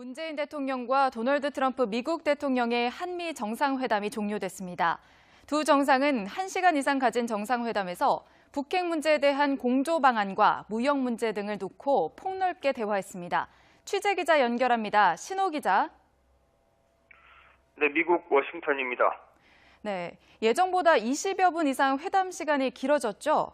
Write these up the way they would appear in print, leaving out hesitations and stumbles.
문재인 대통령과 도널드 트럼프 미국 대통령의 한미 정상회담이 종료됐습니다. 두 정상은 1시간 이상 가진 정상회담에서 북핵 문제에 대한 공조 방안과 무역 문제 등을 놓고 폭넓게 대화했습니다. 취재기자 연결합니다. 신호 기자. 네, 미국 워싱턴입니다. 네, 예정보다 20여 분 이상 회담 시간이 길어졌죠?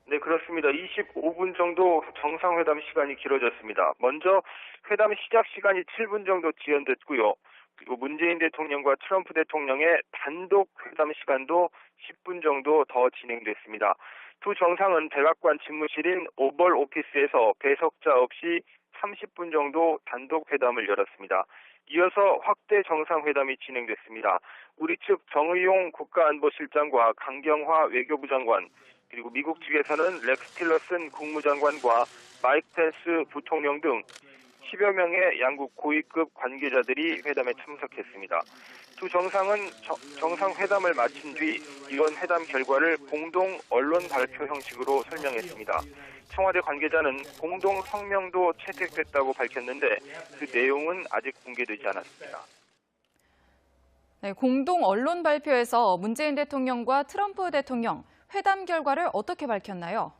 네, 그렇습니다. 25분 정도 정상회담 시간이 길어졌습니다. 먼저 회담 시작 시간이 7분 정도 지연됐고요. 그리고 문재인 대통령과 트럼프 대통령의 단독 회담 시간도 10분 정도 더 진행됐습니다. 두 정상은 백악관 집무실인 오벌 오피스에서 배석자 없이 30분 정도 단독 회담을 열었습니다. 이어서 확대 정상회담이 진행됐습니다. 우리 측 정의용 국가안보실장과 강경화 외교부 장관, 그리고 미국 측에서는 렉스 틸러슨 국무장관과 마이크 펜스 부통령 등 10여 명의 양국 고위급 관계자들이 회담에 참석했습니다. 두 정상은 정상회담을 마친 뒤 이번 회담 결과를 공동 언론 발표 형식으로 설명했습니다. 청와대 관계자는 공동 성명도 채택됐다고 밝혔는데 그 내용은 아직 공개되지 않았습니다. 네, 공동 언론 발표에서 문재인 대통령과 트럼프 대통령 회담 결과를 어떻게 밝혔나요?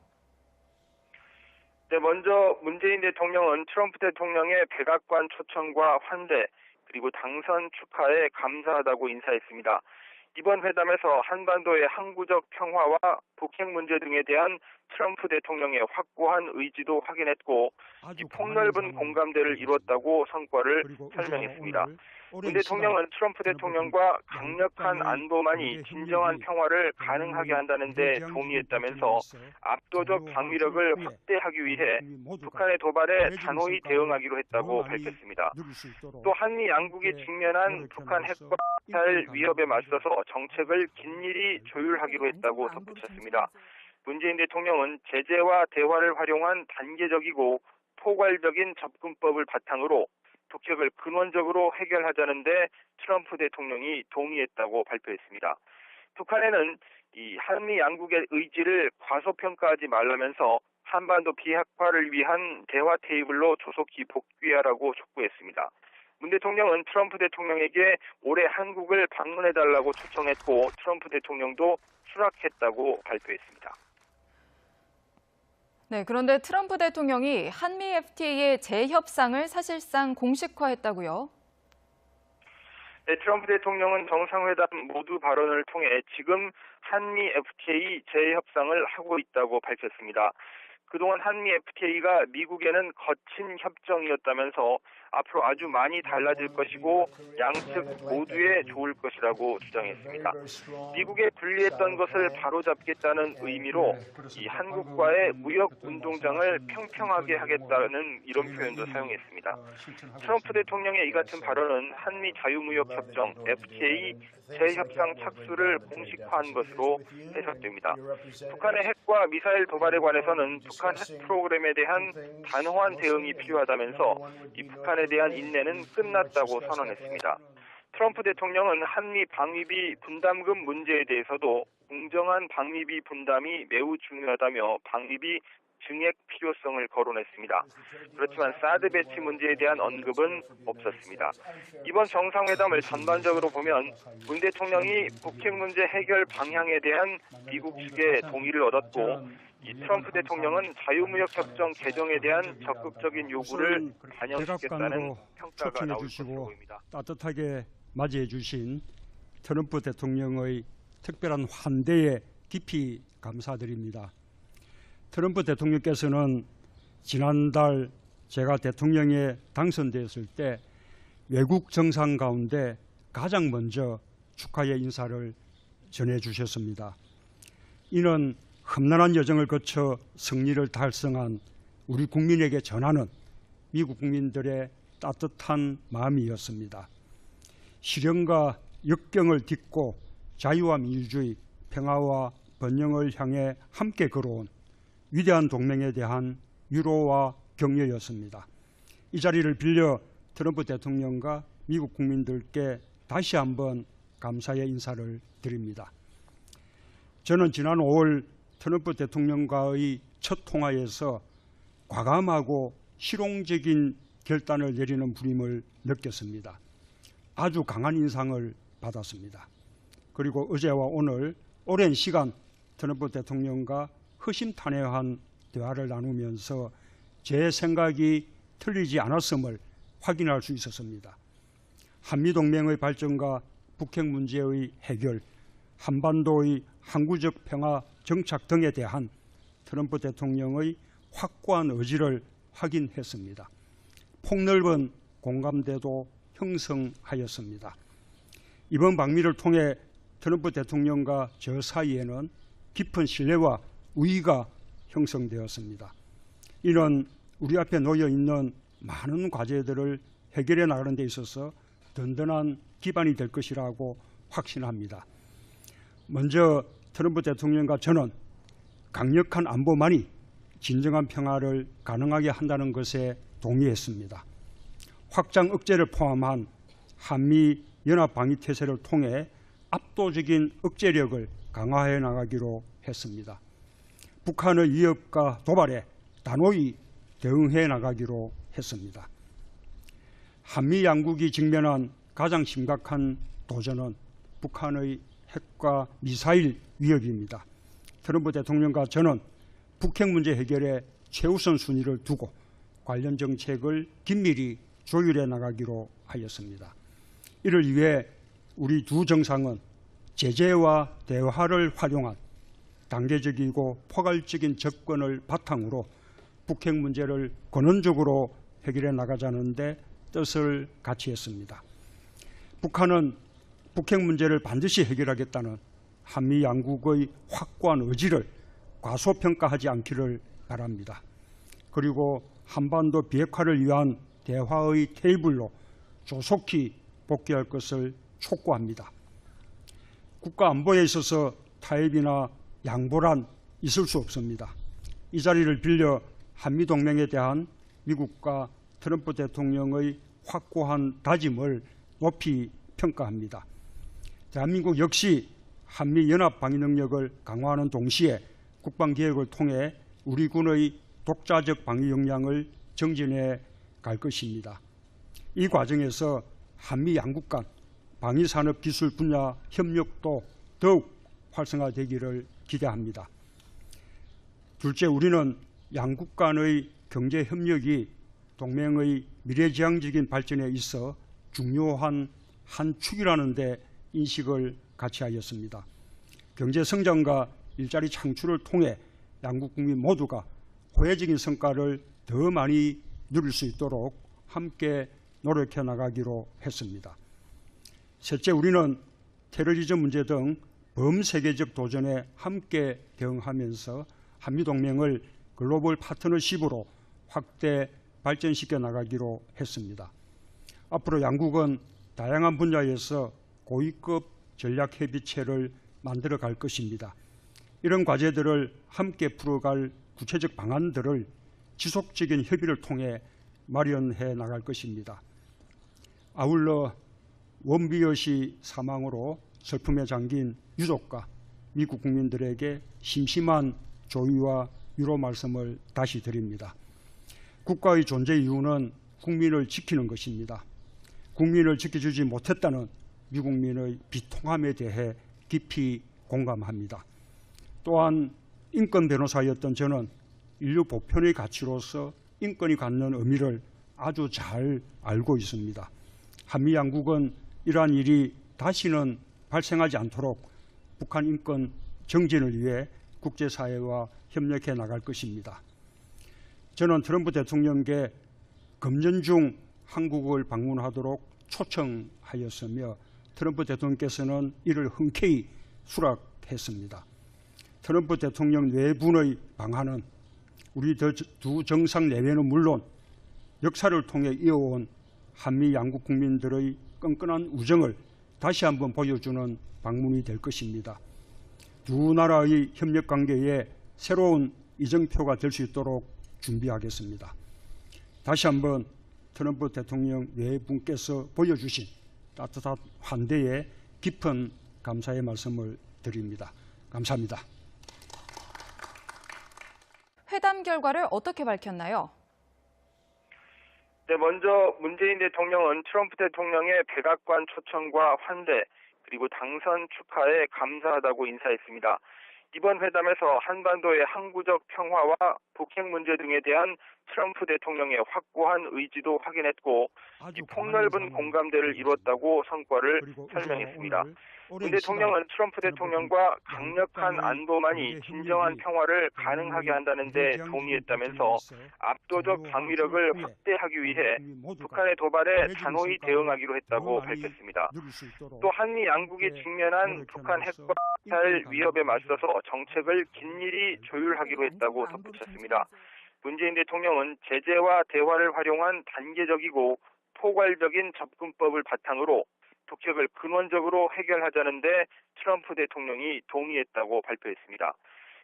네, 먼저 문재인 대통령은 트럼프 대통령의 백악관 초청과 환대, 그리고 당선 축하에 감사하다고 인사했습니다. 이번 회담에서 한반도의 항구적 평화와 북핵 문제 등에 대한 트럼프 대통령의 확고한 의지도 확인했고 이 폭넓은 공감대를 이뤘다고 성과를 설명했습니다. 문 대통령은 트럼프 대통령과 강력한 안보만이 진정한 평화를 가능하게 한다는 데 동의했다면서 압도적 방위력을 확대하기 위해 북한의 도발에 단호히 대응하기로 했다고 밝혔습니다. 또 한미 양국이 직면한 북한 핵과 미사일 위협에 맞서서 정책을 긴밀히 조율하기로 했다고 덧붙였습니다. 문재인 대통령은 제재와 대화를 활용한 단계적이고 포괄적인 접근법을 바탕으로 북핵을 근원적으로 해결하자는데 트럼프 대통령이 동의했다고 발표했습니다. 북한에는 이 한미 양국의 의지를 과소평가하지 말라면서 한반도 비핵화를 위한 대화 테이블로 조속히 복귀하라고 촉구했습니다. 문 대통령은 트럼프 대통령에게 올해 한국을 방문해달라고 초청했고 트럼프 대통령도 수락했다고 발표했습니다. 네, 그런데 트럼프 대통령이 한미 FTA의 재협상을 사실상 공식화했다고요? 네, 트럼프 대통령은 정상회담 모두 발언을 통해 지금 한미 FTA 재협상을 하고 있다고 밝혔습니다. 그동안 한미 FTA가 미국에는 거친 협정이었다면서 앞으로 아주 많이 달라질 것이고 양측 모두에 좋을 것이라고 주장했습니다. 미국에 불리했던 것을 바로잡겠다는 의미로 이 한국과의 무역 운동장을 평평하게 하겠다는 이런 표현도 사용했습니다. 트럼프 대통령의 이 같은 발언은 한미 자유무역협정 FTA 재협상 착수를 공식화한 것으로 해석됩니다. 북한의 핵과 미사일 도발에 관해서는 북한 핵 프로그램에 대한 단호한 대응이 필요하다면서 이 북한에 대한 인내는 끝났다고 선언했습니다. 트럼프 대통령은 한미 방위비 분담금 문제에 대해서도 공정한 방위비 분담이 매우 중요하다며 방위비 증액 필요성을 거론했습니다. 그렇지만 사드 배치 문제에 대한 언급은 없었습니다. 이번 정상회담을 전반적으로 보면 문 대통령이 북핵 문제 해결 방향에 대한 미국 측의 동의를 얻었고 이 트럼프 대통령은 자유무역협정 개정에 대한 적극적인 요구를 반영시켰다는 평가가 나올 것으로 보입니다. 따뜻하게 맞이해 주신 트럼프 대통령의 특별한 환대에 깊이 감사드립니다. 트럼프 대통령께서는 지난달 제가 대통령에 당선되었을 때 외국 정상 가운데 가장 먼저 축하의 인사를 전해주셨습니다. 이는 험난한 여정을 거쳐 승리를 달성한 우리 국민에게 전하는 미국 국민들의 따뜻한 마음이었습니다. 시련과 역경을 딛고 자유와 민주주의, 평화와 번영을 향해 함께 걸어온 위대한 동맹에 대한 위로와 격려였습니다. 이 자리를 빌려 트럼프 대통령과 미국 국민들께 다시 한번 감사의 인사를 드립니다. 저는 지난 5월 트럼프 대통령과의 첫 통화에서 과감하고 실용적인 결단을 내리는 부림을 느꼈습니다. 아주 강한 인상을 받았습니다. 그리고 어제와 오늘 오랜 시간 트럼프 대통령과 허심탄회한 대화를 나누면서 제 생각이 틀리지 않았음을 확인할 수 있었습니다. 한미동맹의 발전과 북핵 문제의 해결, 한반도의 항구적 평화 정착 등에 대한 트럼프 대통령의 확고한 의지를 확인했습니다. 폭넓은 공감대도 형성하였습니다. 이번 방미를 통해 트럼프 대통령과 저 사이에는 깊은 신뢰와 우위가 형성되었습니다. 이는 우리 앞에 놓여 있는 많은 과제들을 해결해 나가는 데 있어서 든든한 기반이 될 것이라고 확신합니다. 먼저 트럼프 대통령과 저는 강력한 안보만이 진정한 평화를 가능하게 한다는 것에 동의했습니다. 확장 억제를 포함한 한미 연합 방위 태세를 통해 압도적인 억제력을 강화해 나가기로 했습니다. 북한의 위협과 도발에 단호히 대응해 나가기로 했습니다. 한미 양국이 직면한 가장 심각한 도전은 북한의 핵과 미사일 위협입니다. 트럼프 대통령과 저는 북핵 문제 해결에 최우선 순위를 두고 관련 정책을 긴밀히 조율해 나가기로 하였습니다. 이를 위해 우리 두 정상은 제재와 대화를 활용한 단계적이고 포괄적인 접근을 바탕으로 북핵 문제를 근원적으로 해결해 나가자는 데 뜻을 같이 했습니다. 북한은 북핵 문제를 반드시 해결하겠다는 한미 양국의 확고한 의지를 과소평가하지 않기를 바랍니다. 그리고 한반도 비핵화를 위한 대화의 테이블로 조속히 복귀할 것을 촉구합니다. 국가 안보에 있어서 타협이나 양보란 있을 수 없습니다. 이 자리를 빌려 한미동맹에 대한 미국과 트럼프 대통령의 확고한 다짐을 높이 평가합니다. 대한민국 역시 한미연합 방위 능력을 강화하는 동시에 국방개혁을 통해 우리 군의 독자적 방위 역량을 정진해 갈 것입니다. 이 과정에서 한미 양국 간 방위산업 기술 분야 협력도 더욱 활성화되기를 기대합니다. 둘째, 우리는 양국 간의 경제 협력이 동맹의 미래지향적인 발전에 있어 중요한 한 축이라는 데 인식을 같이 하였습니다. 경제 성장과 일자리 창출을 통해 양국 국민 모두가 호혜적인 성과를 더 많이 누릴 수 있도록 함께 노력해 나가기로 했습니다. 셋째, 우리는 테러리즘 문제 등 범세계적 도전에 함께 대응하면서 한미동맹을 글로벌 파트너십으로 확대 발전시켜 나가기로 했습니다. 앞으로 양국은 다양한 분야에서 고위급 전략협의체를 만들어 갈 것입니다. 이런 과제들을 함께 풀어갈 구체적 방안들을 지속적인 협의를 통해 마련해 나갈 것입니다. 아울러 원비어 씨 사망으로 슬픔에 잠긴 유족과 미국 국민들에게 심심한 조의와 위로 말씀을 다시 드립니다. 국가의 존재 이유는 국민을 지키는 것입니다. 국민을 지켜주지 못했다는 미국민의 비통함에 대해 깊이 공감합니다. 또한 인권 변호사였던 저는 인류 보편의 가치로서 인권이 갖는 의미를 아주 잘 알고 있습니다. 한미 양국은 이러한 일이 다시는 발생하지 않도록 북한 인권 정진을 위해 국제사회와 협력해 나갈 것입니다. 저는 트럼프 대통령께 금년 중 한국을 방문하도록 초청하였으며 트럼프 대통령께서는 이를 흔쾌히 수락했습니다. 트럼프 대통령 내분의 방한은 우리 두 정상 내외는 물론 역사를 통해 이어온 한미 양국 국민들의 끈끈한 우정을 다시 한번 보여주는 방문이 될 것입니다. 두 나라의 협력 관계에 새로운 이정표가 될 수 있도록 준비하겠습니다. 다시 한번 트럼프 대통령 외분께서 보여주신 따뜻한 환대에 깊은 감사의 말씀을 드립니다. 감사합니다. 회담 결과를 어떻게 밝혔나요? 네, 먼저 문재인 대통령은 트럼프 대통령의 백악관 초청과 환대 그리고 당선 축하에 감사하다고 인사했습니다. 이번 회담에서 한반도의 항구적 평화와 북핵 문제 등에 대한 트럼프 대통령의 확고한 의지도 확인했고 이 폭넓은 공감대를 이뤘다고 성과를 설명했습니다. 문 대통령은 트럼프 대통령과 강력한 안보만이 진정한 평화를 가능하게 한다는 데 동의했다면서 압도적 방위력을 확대하기 위해 북한의 도발에 단호히 대응하기로 했다고 밝혔습니다. 또 한미 양국이 직면한 북한 핵과 미사일 위협에 맞서서 정책을 긴밀히 조율하기로 했다고 덧붙였습니다. 문재인 대통령은 제재와 대화를 활용한 단계적이고 포괄적인 접근법을 바탕으로 북핵을 근원적으로 해결하자는데 트럼프 대통령이 동의했다고 발표했습니다.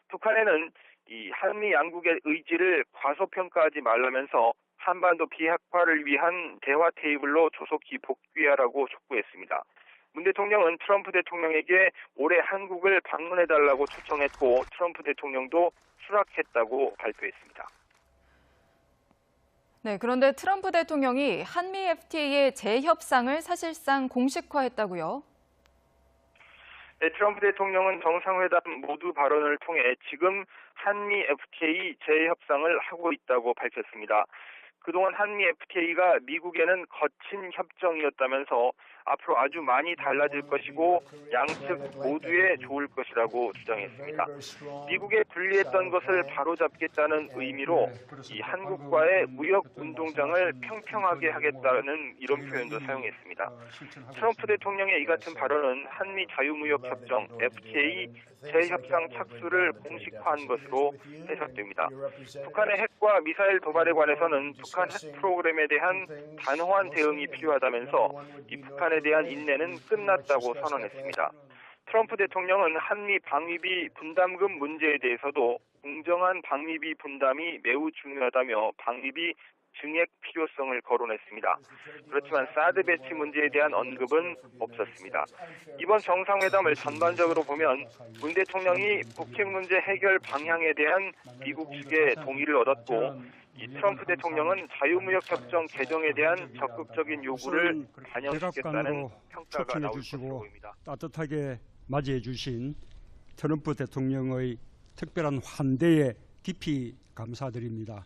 북한에는 이 한미 양국의 의지를 과소평가하지 말라면서 한반도 비핵화를 위한 대화 테이블로 조속히 복귀하라고 촉구했습니다. 문 대통령은 트럼프 대통령에게 올해 한국을 방문해달라고 초청했고 트럼프 대통령도 수락했다고 발표했습니다. 네, 그런데 트럼프 대통령이 한미 FTA의 재협상을 사실상 공식화했다고요? 네, 트럼프 대통령은 정상회담 모두 발언을 통해 지금 한미 FTA 재협상을 하고 있다고 밝혔습니다. 그동안 한미 FTA가 미국에는 거친 협정이었다면서 앞으로 아주 많이 달라질 것이고 양측 모두에 좋을 것이라고 주장했습니다. 미국에 불리했던 것을 바로잡겠다는 의미로 이 한국과의 무역 운동장을 평평하게 하겠다는 이런 표현도 사용했습니다. 트럼프 대통령의 이 같은 발언은 한미 자유무역협정 FTA 재협상 착수를 공식화한 것으로 해석됩니다. 북한의 핵과 미사일 도발에 관해서는 북한 핵 프로그램에 대한 단호한 대응이 필요하다면서 이 북한에 대한 인내는 끝났다고 선언했습니다. 트럼프 대통령은 한미 방위비 분담금 문제에 대해서도 공정한 방위비 분담이 매우 중요하다며 방위비 증액 필요성을 거론했습니다. 그렇지만 사드 배치 문제에 대한 언급은 없었습니다. 이번 정상회담을 전반적으로 보면 문 대통령이 북핵 문제 해결 방향에 대한 미국 측의 동의를 얻었고 이 트럼프 대통령은 자유무역협정 개정에 대한 적극적인 요구를 반영시켰다는 평가가 나올 것으로 보입니다. 따뜻하게 맞이해 주신 트럼프 대통령의 특별한 환대에 깊이 감사드립니다.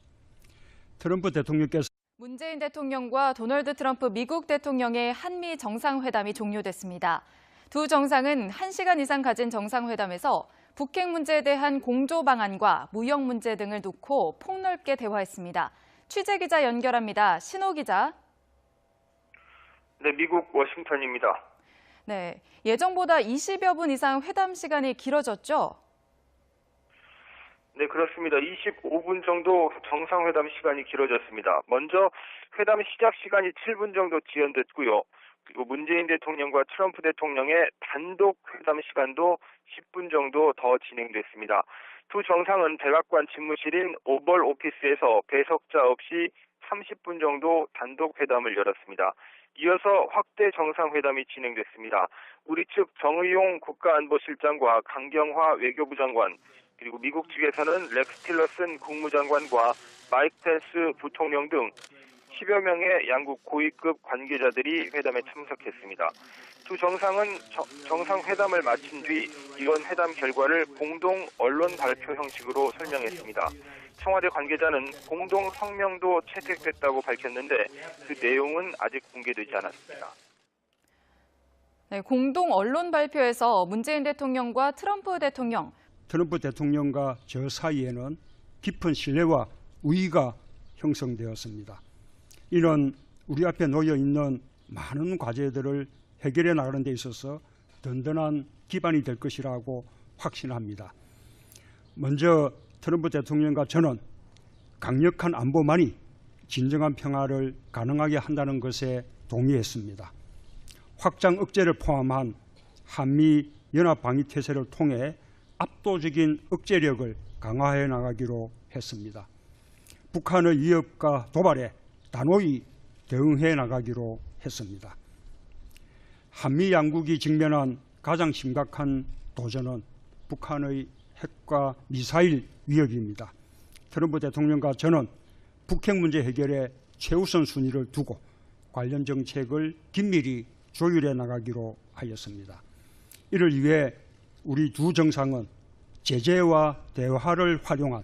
트럼프 대통령께서 문재인 대통령과 도널드 트럼프 미국 대통령의 한미 정상회담이 종료됐습니다. 두 정상은 1시간 이상 가진 정상회담에서 북핵 문제에 대한 공조 방안과 무역 문제 등을 놓고 폭넓게 대화했습니다. 취재기자 연결합니다. 신호 기자. 네, 미국 워싱턴입니다. 네, 예정보다 20여 분 이상 회담 시간이 길어졌죠? 네, 그렇습니다. 25분 정도 정상회담 시간이 길어졌습니다. 먼저 회담 시작 시간이 7분 정도 지연됐고요. 그리고 문재인 대통령과 트럼프 대통령의 단독 회담 시간도 10분 정도 더 진행됐습니다. 두 정상은 백악관 집무실인 오벌 오피스에서 배석자 없이 30분 정도 단독 회담을 열었습니다. 이어서 확대 정상회담이 진행됐습니다. 우리 측 정의용 국가안보실장과 강경화 외교부 장관, 그리고 미국 측에서는 렉스 틸러슨 국무장관과 마이크 펜스 부통령 등 10여 명의 양국 고위급 관계자들이 회담에 참석했습니다. 두 정상은 정상회담을 마친 뒤 이번 회담 결과를 공동 언론 발표 형식으로 설명했습니다. 청와대 관계자는 공동 성명도 채택됐다고 밝혔는데 그 내용은 아직 공개되지 않았습니다. 네, 공동 언론 발표에서 문재인 대통령과 트럼프 대통령과 저 사이에는 깊은 신뢰와 우위가 형성되었습니다. 이는 우리 앞에 놓여 있는 많은 과제들을 해결해 나가는 데 있어서 든든한 기반이 될 것이라고 확신합니다. 먼저 트럼프 대통령과 저는 강력한 안보만이 진정한 평화를 가능하게 한다는 것에 동의했습니다. 확장 억제를 포함한 한미 연합 방위 태세를 통해 압도적인 억제력을 강화해 나가기로 했습니다. 북한의 위협과 도발에 단호히 대응해 나가기로 했습니다. 한미 양국이 직면한 가장 심각한 도전은 북한의 핵과 미사일 위협입니다. 트럼프 대통령과 저는 북핵 문제 해결에 최우선 순위를 두고 관련 정책을 긴밀히 조율해 나가기로 하였습니다. 이를 위해 우리 두 정상은 제재와 대화를 활용한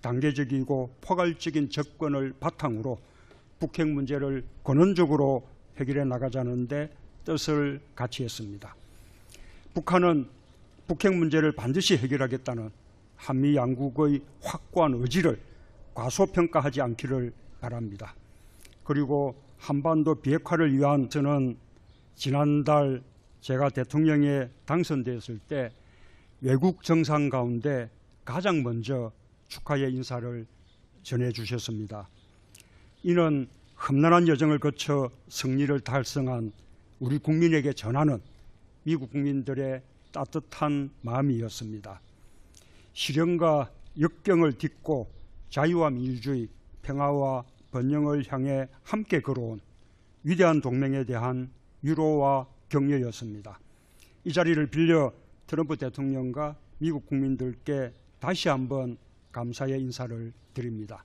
단계적이고 포괄적인 접근을 바탕으로 북핵 문제를 근원적으로 해결해 나가자는 데 뜻을 같이 했습니다. 북한은 북핵 문제를 반드시 해결하겠다는 한미 양국의 확고한 의지를 과소평가하지 않기를 바랍니다. 그리고 한반도 비핵화를 위한 저는 지난달 제가 대통령에 당선되었을 때 외국 정상 가운데 가장 먼저 축하의 인사를 전해주셨습니다. 이는 험난한 여정을 거쳐 승리를 달성한 우리 국민에게 전하는 미국 국민들의 따뜻한 마음이었습니다. 시련과 역경을 딛고 자유와 민주주의, 평화와 번영을 향해 함께 걸어온 위대한 동맹에 대한 위로와 격려였습니다. 이 자리를 빌려 트럼프 대통령과 미국 국민들께 다시 한번 감사의 인사를 드립니다.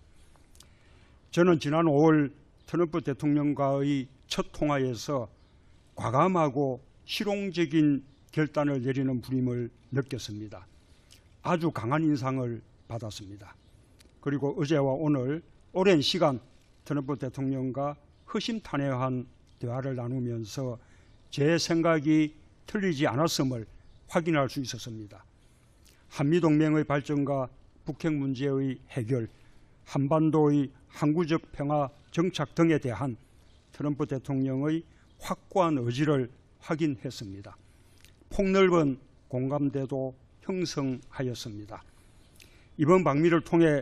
저는 지난 5월 트럼프 대통령과의 첫 통화에서 과감하고 실용적인 결단을 내리는 부림을 느꼈습니다. 아주 강한 인상을 받았습니다. 그리고 어제와 오늘 오랜 시간 트럼프 대통령과 허심탄회한 대화를 나누면서 제 생각이 틀리지 않았음을 확인할 수 있었습니다. 한미동맹의 발전과 북핵 문제의 해결, 한반도의 항구적 평화 정착 등에 대한 트럼프 대통령의 확고한 의지를 확인했습니다. 폭넓은 공감대도 형성하였습니다. 이번 방미를 통해